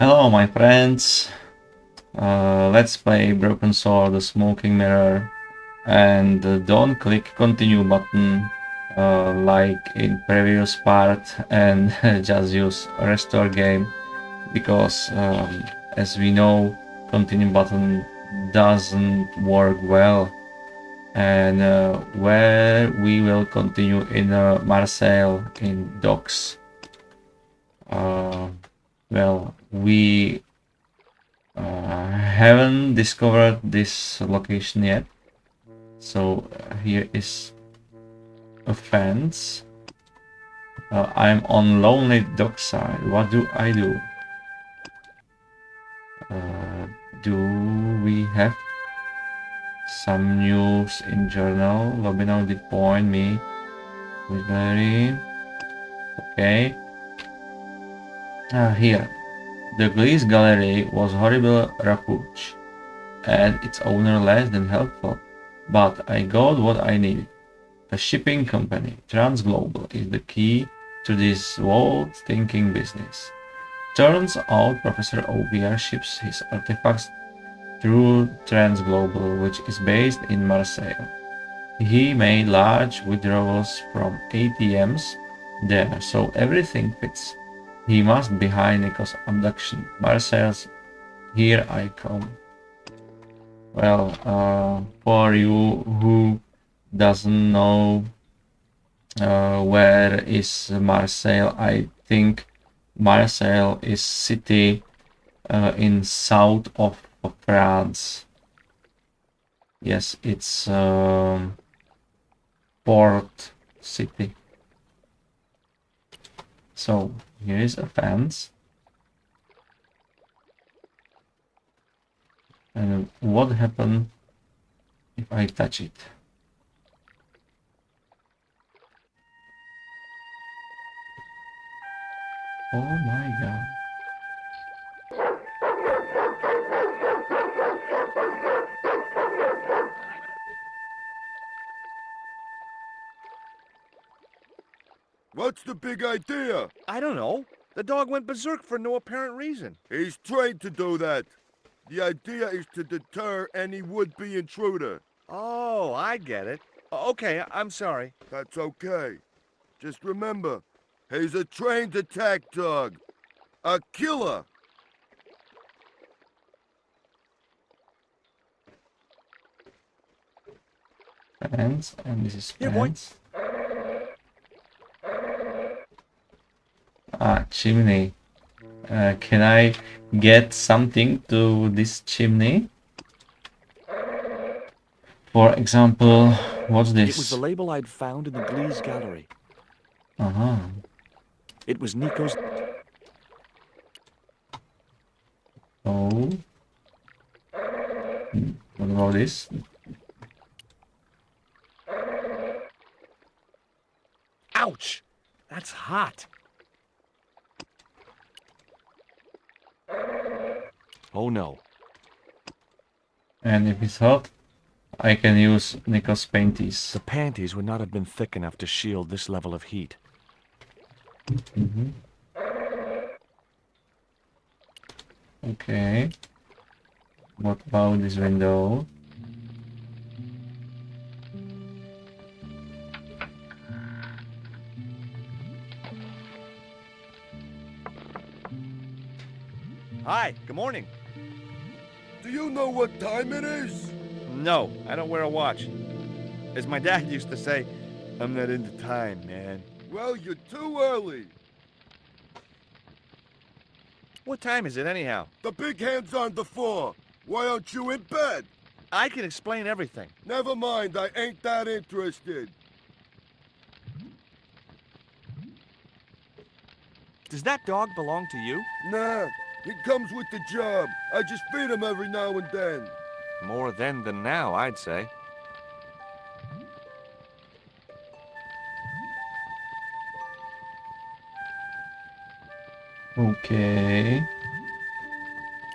Hello, my friends. Let's play Broken Sword, the Smoking Mirror, and don't click continue button like in previous part, and just use restore game because as we know, continue button doesn't work well, and where we will continue in Marseille in docks. Well, we haven't discovered this location yet, so here is a fence. I'm on lonely dockside. What do I do? Do we have some news in journal? Lobino did point me. Very okay. Here, the Greece gallery was horrible rappuch, and its owner less than helpful. But I got what I needed. A shipping company, Transglobal, is the key to this world-thinking business. Turns out Professor OVR ships his artifacts through Transglobal, which is based in Marseille. He made large withdrawals from ATMs there, so everything fits. He must be behind Nico's abduction. Marseille's here I come. Well, for you who doesn't know where is Marseille, I think Marseille is city in south of France. Yes, it's port city. So here is a fence. And what happened if I touch it? Oh my god. What's the big idea? I don't know. The dog went berserk for no apparent reason. He's trained to do that. The idea is to deter any would-be intruder. Oh, I get it. Okay, I'm sorry. That's okay. Just remember, he's a trained attack dog. A killer. Fence, and this is Here, boy. fence. Chimney. Can I get something to this chimney? For example, what's It was the this? label I'd found in the Glee's gallery. Uh-huh. It was Nico's. Oh. What about this? Ouch! That's hot. Oh no. And if it's hot, I can use Nico's panties. The panties would not have been thick enough to shield this level of heat. Okay. What about this window? Hi, good morning. Do you know what time it is? No, I don't wear a watch. As my dad used to say, I'm not into time, man. Well, you're too early. What time is it anyhow? The big hand's on the floor. Why aren't you in bed? I can explain everything. Never mind, I ain't that interested. Does that dog belong to you? Nah, he comes with the job. I just feed him every now and then. More then than now, I'd say. Okay.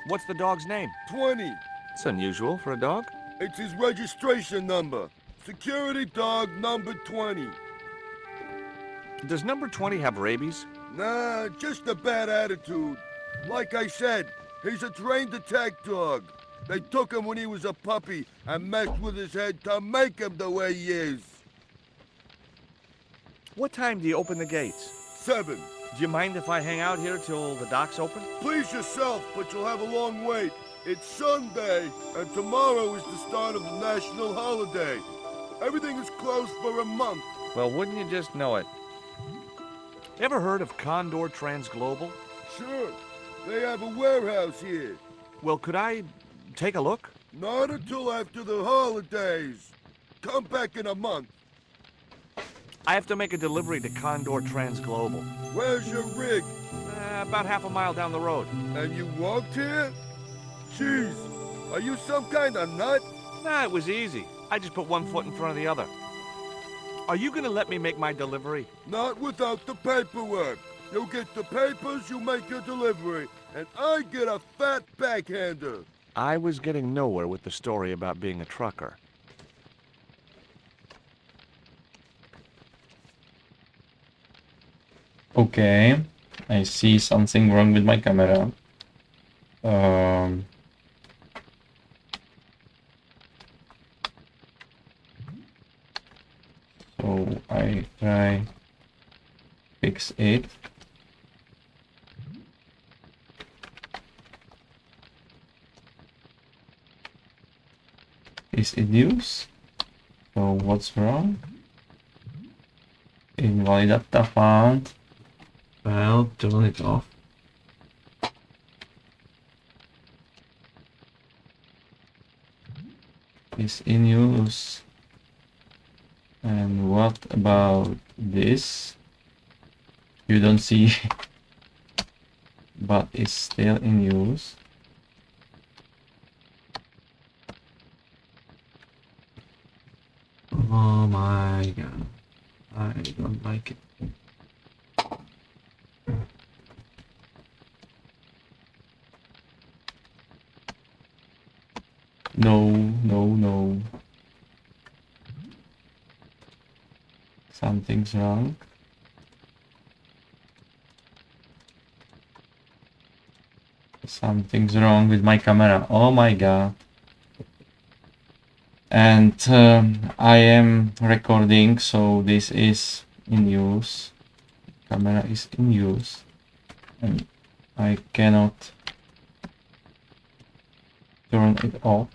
What's the dog's name? 20. It's unusual for a dog. It's his registration number. Security dog number 20. Does number 20 have rabies? Nah, just a bad attitude. Like I said, he's a trained attack dog. They took him when he was a puppy and messed with his head to make him the way he is. What time do you open the gates? 7. Do you mind if I hang out here till the docks open? Please yourself, but you'll have a long wait. It's Sunday, and tomorrow is the start of the national holiday. Everything is closed for a month. Well, wouldn't you just know it? Ever heard of Condor Transglobal? Sure, they have a warehouse here. Well, could I take a look? Not until after the holidays. Come back in a month. I have to make a delivery to Condor Transglobal. Where's your rig? About half a mile down the road. And you walked here? Jeez, are you some kind of nut? Nah, it was easy. I just put one foot in front of the other. Are you gonna let me make my delivery? Not without the paperwork. You get the papers, you make your delivery, and I get a fat backhander. I was getting nowhere with the story about being a trucker. Okay, I see something wrong with my camera. So I try fix it. Is it use? So what's wrong? Invalid data found. Well, turn it off. Is in use. And what about this? You don't see, but it's still in use. Oh my god, I don't like it. No, no, no. Something's wrong. Something's wrong with my camera. Oh my god. And I am recording, so this is in use. Camera is in use. And I cannot turn it off.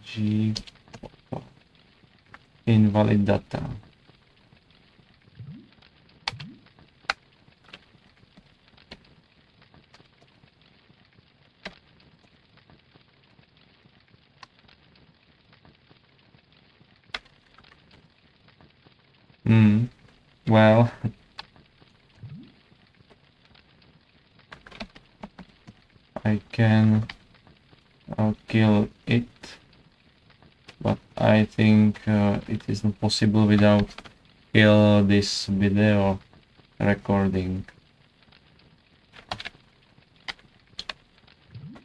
G invalid data. Well, I can kill it, but I think it isn't possible without kill this video recording.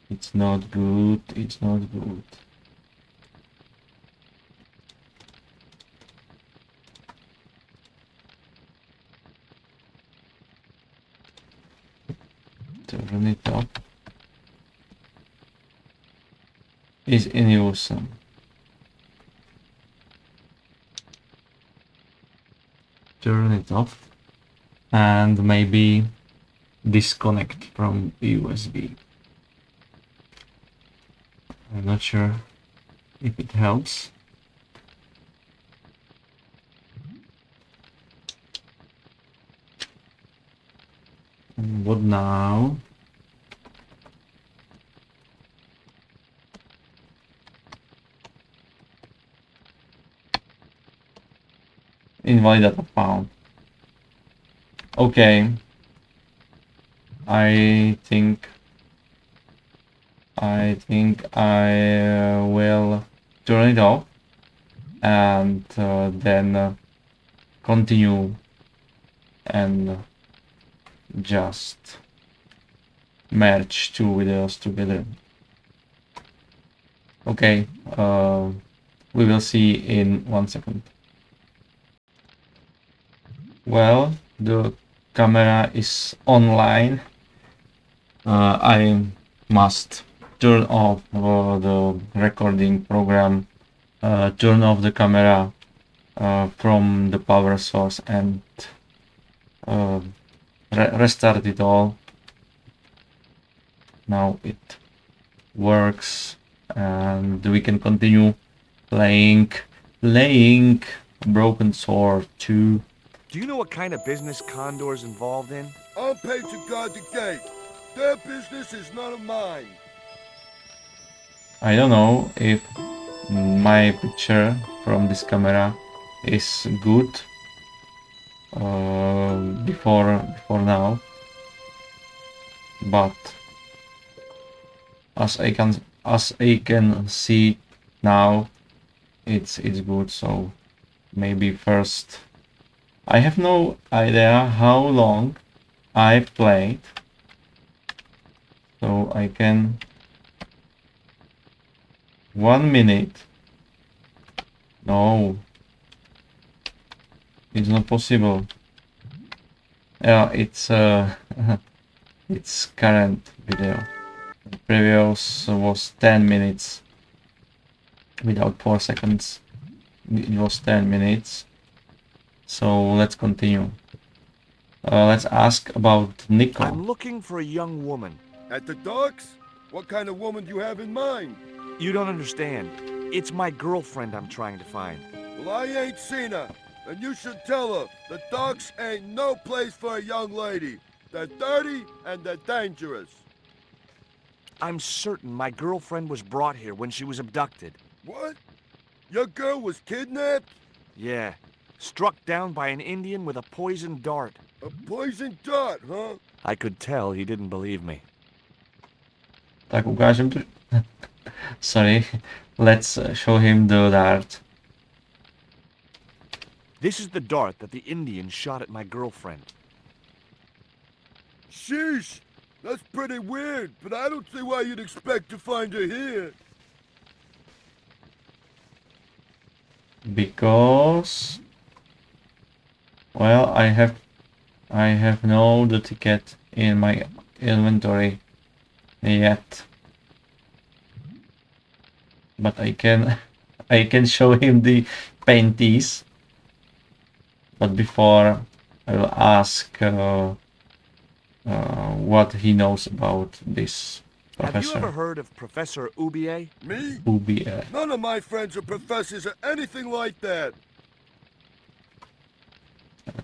It's not good, it's not good. Turn it up. Is in use. Turn it off and maybe disconnect from USB. I'm not sure if it helps. And what now? Invalid data found. Okay. I think I will turn it off and then continue and just merge two videos together. Okay, we will see in 1 second. Well, the camera is online, I must turn off the recording program, turn off the camera from the power source, and restart it all. Now it works, and we can continue playing Broken Sword 2. Do you know what kind of business Condor's involved in? I'm paid to guard the gate. Their business is none of mine. I don't know if my picture from this camera is good before now, but as I can see now, it's good. So maybe first, I have no idea how long I played, so I can 1 minute. No, it's not possible. Yeah, it's it's current video. The previous was 10 minutes without 4 seconds. It was 10 minutes. So let's continue. Let's ask about Nico. I'm looking for a young woman. At the docks? What kind of woman do you have in mind? You don't understand. It's my girlfriend I'm trying to find. Well, I ain't seen her, and you should tell her the docks ain't no place for a young lady. They're dirty and they're dangerous. I'm certain my girlfriend was brought here when she was abducted. What? Your girl was kidnapped? Yeah. Struck down by an Indian with a poisoned dart. A poison dart, huh? I could tell he didn't believe me. Tak ukážem to. Sorry. Let's show him the dart. This is the dart that the Indian shot at my girlfriend. Sheesh. That's pretty weird, but I don't see why you'd expect to find her here. Because, well, I have no the ticket in my inventory yet, but I can show him the panties. But before, I will ask what he knows about this Have you ever professor. heard of Professor Ubier? Me? Ubi. None of my friends are professors or anything like that.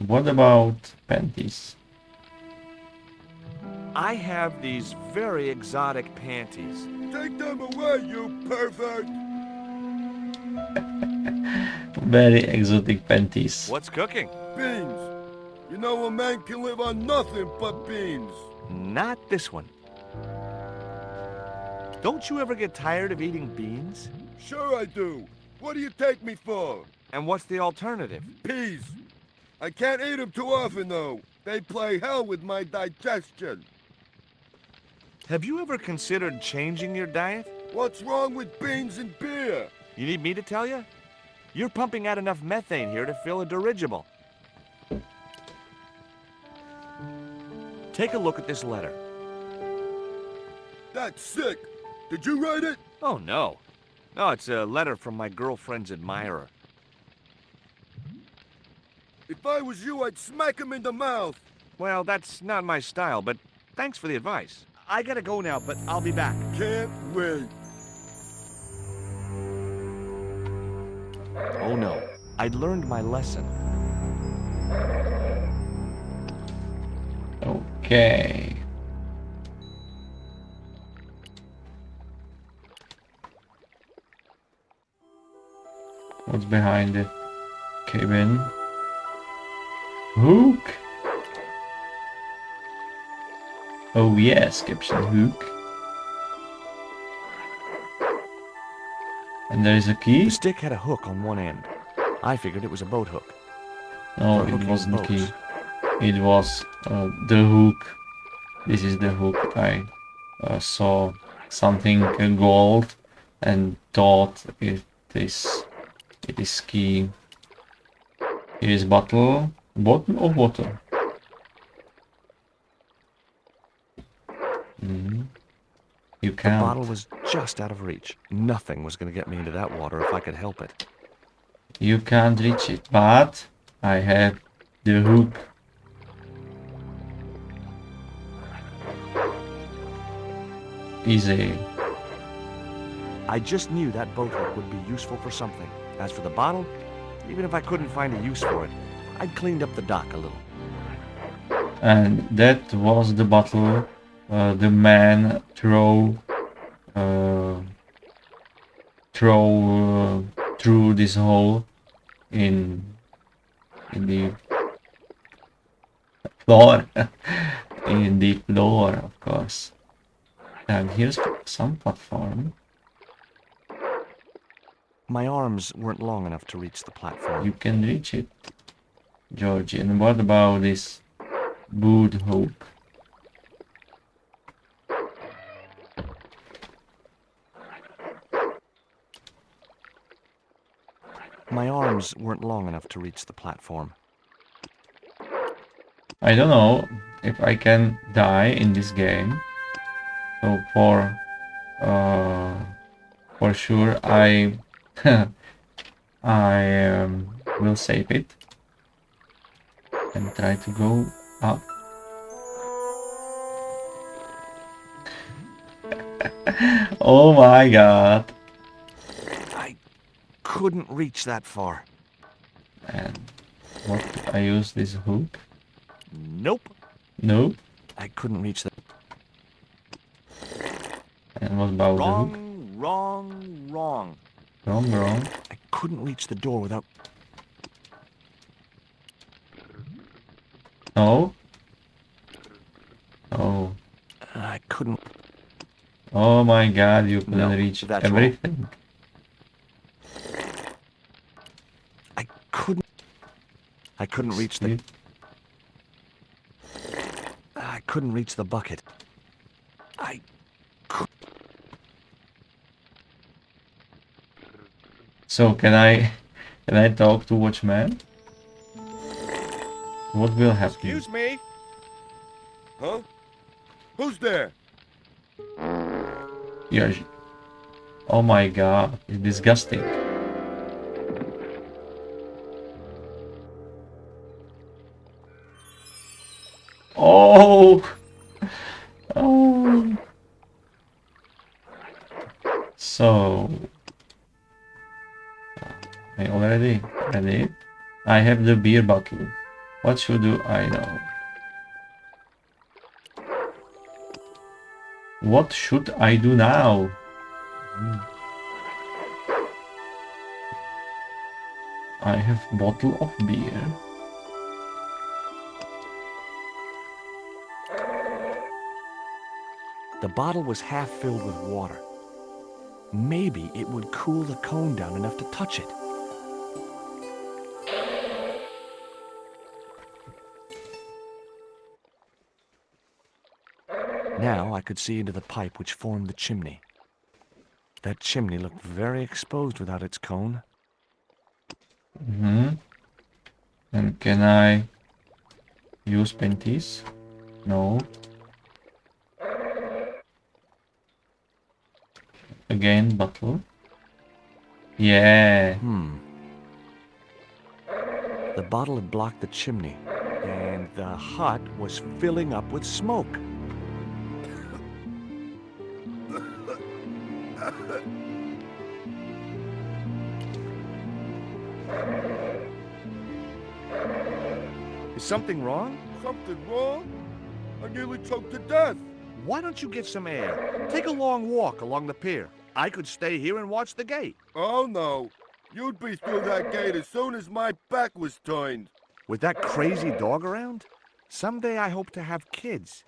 What about panties? I have these very exotic panties. Take them away, you pervert! Very exotic panties. What's cooking? Beans. You know a man can live on nothing but beans. Not this one. Don't you ever get tired of eating beans? Sure I do. What do you take me for? And what's the alternative? Peas. I can't eat them too often, though. They play hell with my digestion. Have you ever considered changing your diet? What's wrong with beans and beer? You need me to tell you? You're pumping out enough methane here to fill a dirigible. Take a look at this letter. That's sick. Did you write it? Oh, no. No, it's a letter from my girlfriend's admirer. If I was you, I'd smack him in the mouth. Well, that's not my style, but thanks for the advice. I gotta go now, but I'll be back. Can't wait. Oh, no. I'd learned my lesson. Okay. What's behind the cabin? Hook! Oh yes, Captain Hook. And there is a key? The stick had a hook on one end. I figured it was a boat hook. No, For it hooking wasn't the boats. key. It was the hook. This is the hook. I saw something gold and thought it is key. Here is bottle of water. Mhm. You The bottle can't. was just out of reach. Nothing was going to get me into that water if I could help it. You can't reach it, but I have the hook. Easy. I just knew that boat hook would be useful for something. As for the bottle, even if I couldn't find a use for it, I'd cleaned up the dock a little. And that was the battle. The man uh, through this hole in the floor. In the floor, of course. And here's some platform. My arms weren't long enough to reach the platform. You can reach it, Georgie. And what about this boot hook? My arms weren't long enough to reach the platform. I don't know if I can die in this game. So for sure I I will save it and try to go up. Oh my god. I couldn't reach that far. And what I use this hook? Nope. Nope. I couldn't reach that. And what about the hook? Wrong. Wrong. I couldn't reach the door without... No. Oh. I couldn't... Oh my god, you couldn't No, reach that's wrong. everything. I couldn't reach the... See? I couldn't reach the bucket. So can I talk to Watchman? What will happen? Excuse me? Huh? Who's there? Yeah. Oh my god, it's disgusting. Oh! Oh! So... I already ready. I have the beer bottle. What should do I know? What should I do now? I have bottle of beer. The bottle was half filled with water. Maybe it would cool the cone down enough to touch it. Now I could see into the pipe which formed the chimney. That chimney looked very exposed without its cone. And can I use panties? No. Again, bottle. Yeah. The bottle had blocked the chimney, and the hut was filling up with smoke. Is something wrong? Something wrong? I nearly choked to death. Why don't you get some air? Take a long walk along the pier. I could stay here and watch the gate. Oh no. You'd be through that gate as soon as my back was turned. With that crazy dog around? Someday I hope to have kids.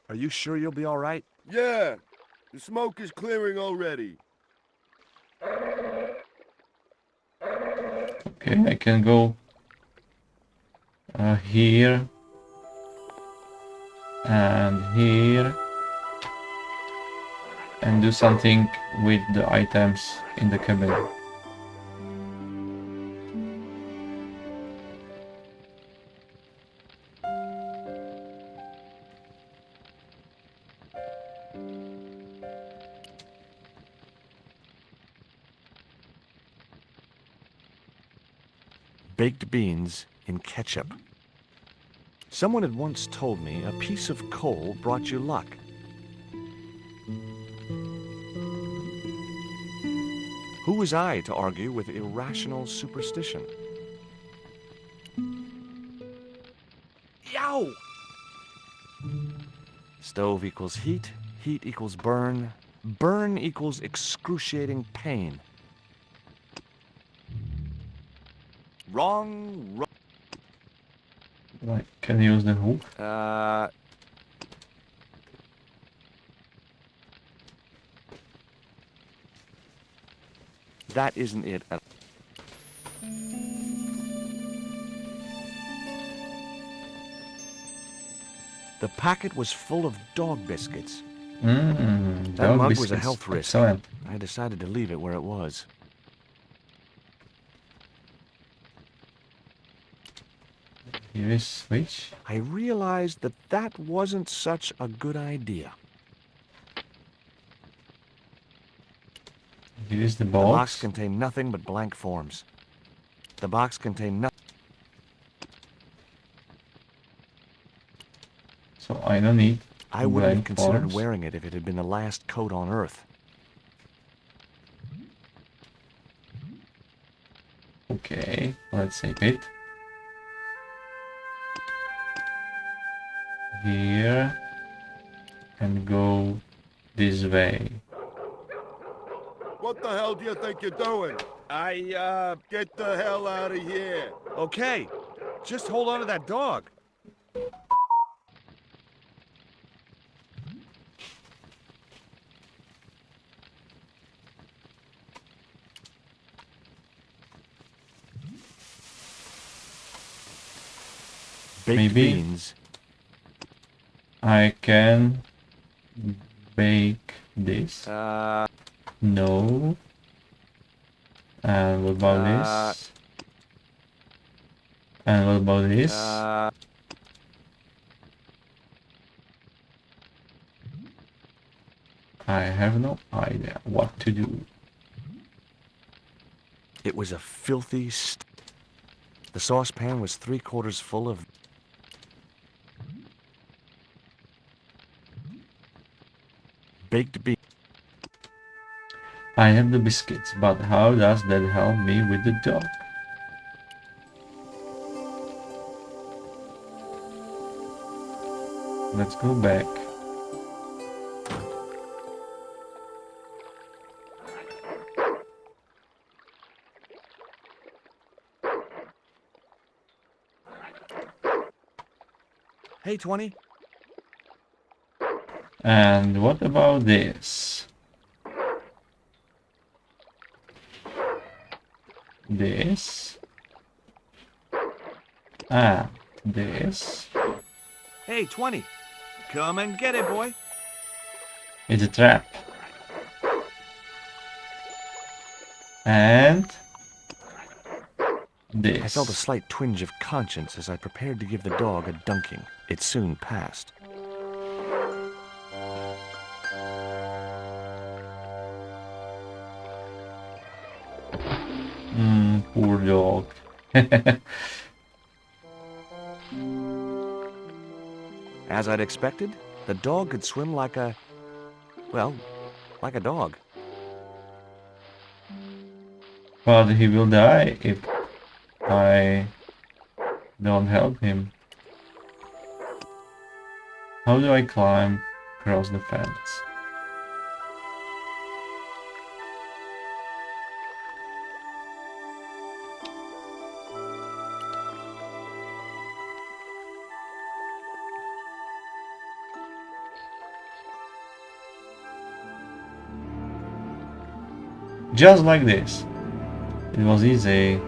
Are you sure you'll be all right? Yeah. The smoke is clearing already. Okay, I can go here and here and do something with the items in the cabin. Baked beans in ketchup. Someone had once told me a piece of coal brought you luck. Who was I to argue with irrational superstition? Yow! Stove equals heat, heat equals burn, burn equals excruciating pain. Wrong. Like, can you use the hook? That isn't it. The packet was full of dog biscuits. Mmm, That dog mug biscuits. was a health risk. Excellent. I decided to leave it where it was. Here is switch. I realized that that wasn't such a good idea. Here is the The box box. contained nothing but blank forms. The box contained nothing. So I don't need I wouldn't have blank considered forms. wearing it if it had been the last coat on Earth. Okay, let's save it. Here. And go this way. What the hell do you think you're doing? Get the hell out of here. Okay, just hold on to that dog. Baked Maybe. beans. I can bake this. No. And what about this? And what about this? I have no idea what to do. It was a filthy The saucepan was 3/4 full of baked beans. I have the biscuits, but how does that help me with the dog? Let's go back. Hey, 20. And what about this? This. Ah, this. Hey, 20. Come and get it, boy. It's a trap. And this. I felt a slight twinge of conscience as I prepared to give the dog a dunking. It soon passed. Poor dog. As I'd expected, the dog could swim like a... well, like a dog. But he will die if I don't help him. How do I climb across the fence? Just like this. It was easy.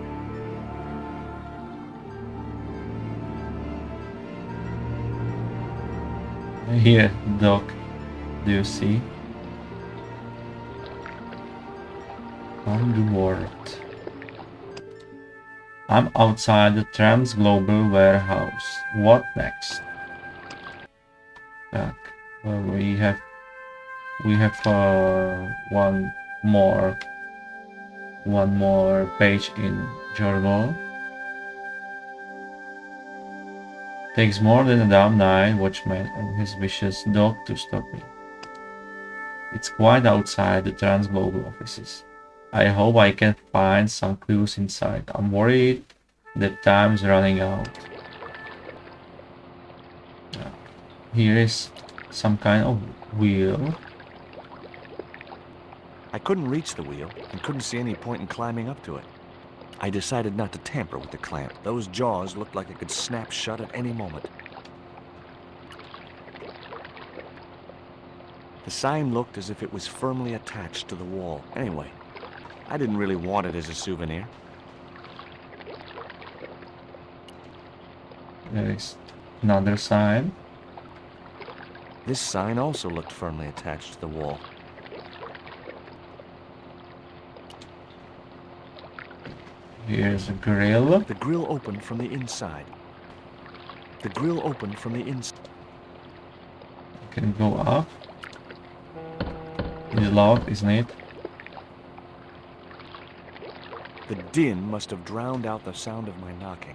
Here, dog. Do you see? On the world. I'm outside the Trans Global warehouse. What next? Back. Well, we have one more page in journal. Takes more than a damn night watchman and his vicious dog to stop me. It's quite outside the Transglobal offices. I hope I can find some clues inside. I'm worried that time's running out. Here is some kind of wheel. I couldn't reach the wheel and couldn't see any point in climbing up to it. I decided not to tamper with the clamp. Those jaws looked like they could snap shut at any moment. The sign looked as if it was firmly attached to the wall. Anyway, I didn't really want it as a souvenir. There is another sign. This sign also looked firmly attached to the wall. Here's a grill. The grill opened from the inside. The grill opened from the inside. I can go up. It's locked, isn't it? The din must have drowned out the sound of my knocking.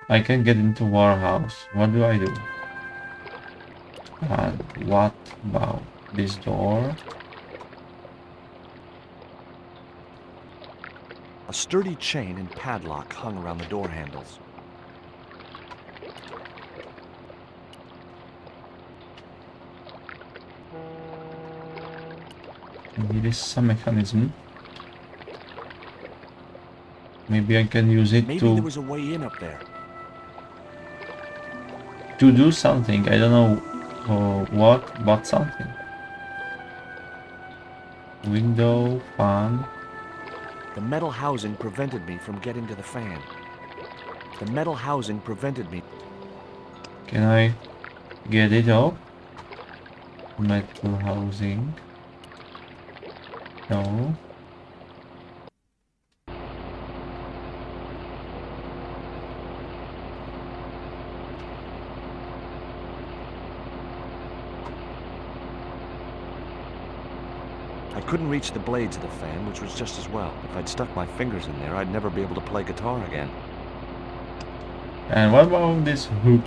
I can get into warehouse. What do I do? And what about this door? A sturdy chain and padlock hung around the door handles. Here is some mechanism. Maybe I can use it Maybe to there was a way in up there. do something. I don't know what, but something. Window, fan. The metal housing prevented me from getting to the fan. The metal housing prevented me. Can I get it up? Metal housing. No. I couldn't reach the blades of the fan, which was just as well. If I'd stuck my fingers in there, I'd never be able to play guitar again. And what about this hook?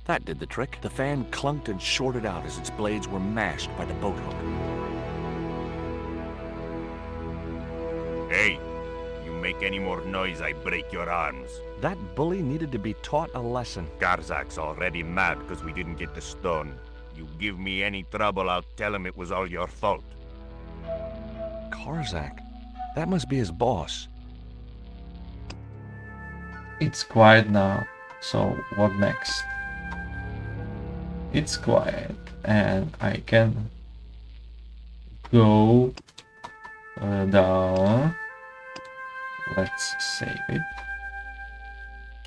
That did the trick. The fan clunked and shorted out as its blades were mashed by the boat hook. Hey, you make any more noise, I break your arms. That bully needed to be taught a lesson. Garzak's already mad because we didn't get the stone. You give me any trouble, I'll tell him it was all your fault. Karzak? That must be his boss. It's quiet now. So what next? It's quiet and I can go down. Let's save it.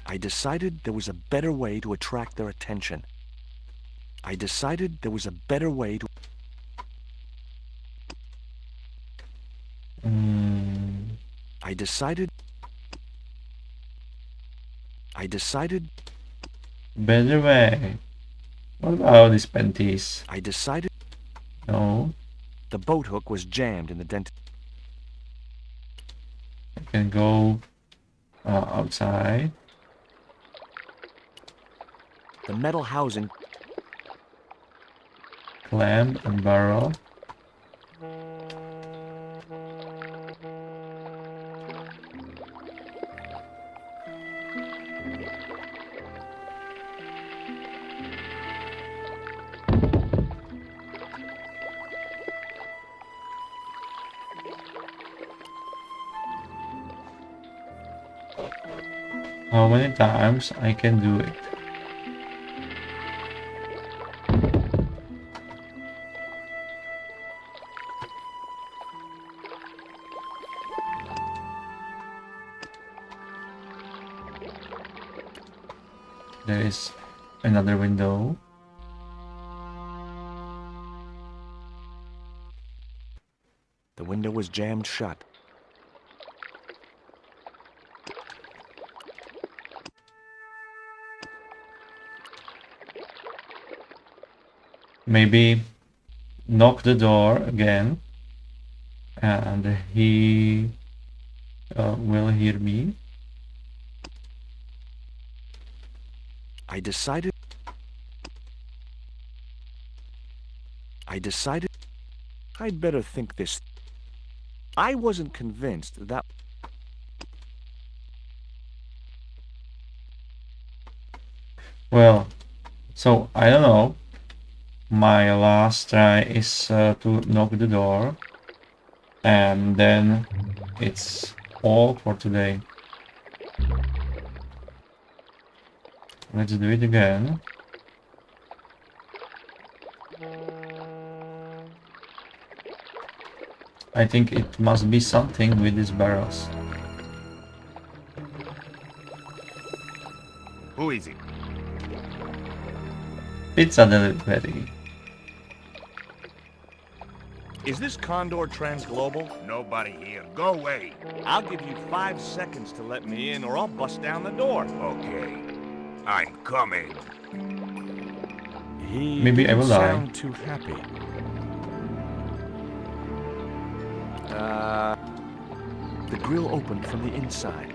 I decided there was a better way to attract their attention. I decided there was a better way to... I decided... Better way. What about these panties? I decided No. the boat hook was jammed in the dent. I can go outside. The metal housing... Clamp and barrel. How many times I can do it? There is another window. The window was jammed shut. Maybe knock the door again and he will hear me. I decided I'd better think this. I wasn't convinced that. Well, so I don't know. My last try is to knock the door, and then it's all for today. Let's do it again. I think it must be something with these barrels. Who is it? Pizza delivery. Is this Condor Transglobal? Nobody here. Go away. I'll give you 5 seconds to let me in, or I'll bust down the door. Okay. I'm coming. He Maybe I will didn't die. sound too happy. The grill opened from the inside.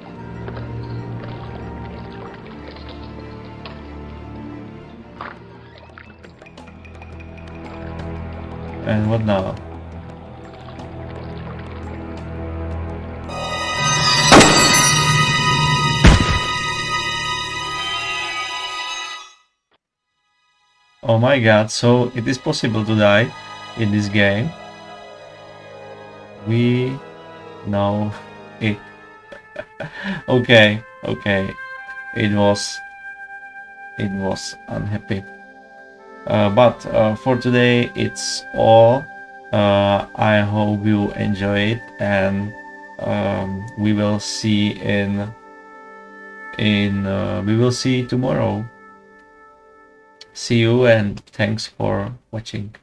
And what now? Oh my god, so it is possible to die in this game. We know it. Okay, okay. It was unhappy. But for today it's all. I hope you enjoy it, and we will see we will see tomorrow. See you, and thanks for watching.